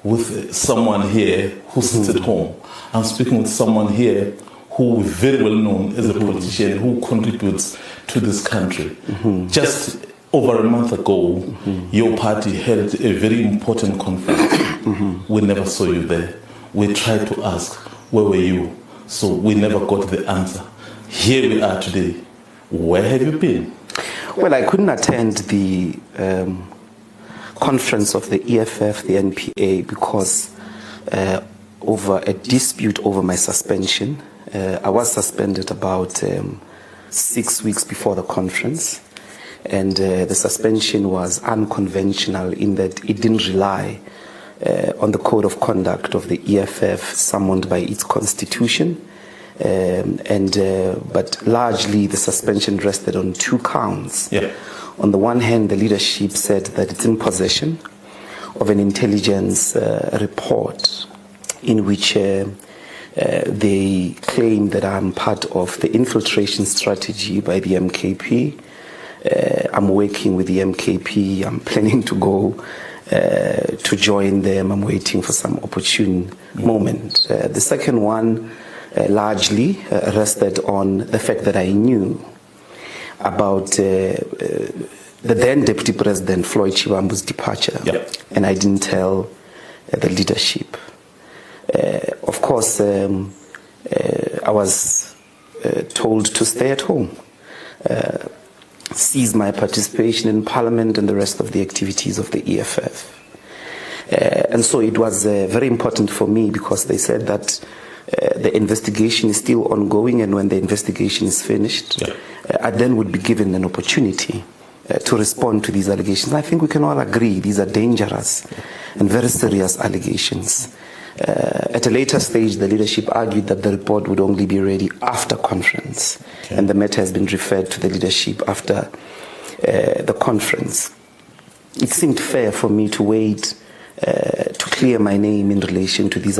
with someone here who sits at home. I'm speaking with someone here who is very well known as a politician who contributes to this country. Just over a month ago, your party held a very important conference. We never saw you there. We tried to ask, where were you? So we never got the answer. Here we are today. Where have you been? Well, I couldn't attend the conference of the EFF, the NPA, because over a dispute over my suspension. I was suspended about 6 weeks before the conference, and the suspension was unconventional in that it didn't rely on the code of conduct of the EFF summoned by its constitution, but largely the suspension rested on 2 counts. Yeah. On the one hand, the leadership said that it's in possession of an intelligence report in which they claim that I'm part of the infiltration strategy by the MKP. I'm working with the MKP. I'm planning to go to join them. I'm waiting for some opportune moment. The second one largely rested on the fact that I knew about the then Deputy President Floyd Shivambu's departure, and I didn't tell the leadership. Of course, I was told to stay at home, cease my participation in Parliament and the rest of the activities of the EFF. And so it was very important for me because they said that the investigation is still ongoing, and when the investigation is finished, I then would be given an opportunity to respond to these allegations. I think we can all agree these are dangerous and very serious allegations. At a later stage, the leadership argued that the report would only be ready after conference, and the matter has been referred to the leadership after the conference. It seemed fair for me to wait to clear my name in relation to these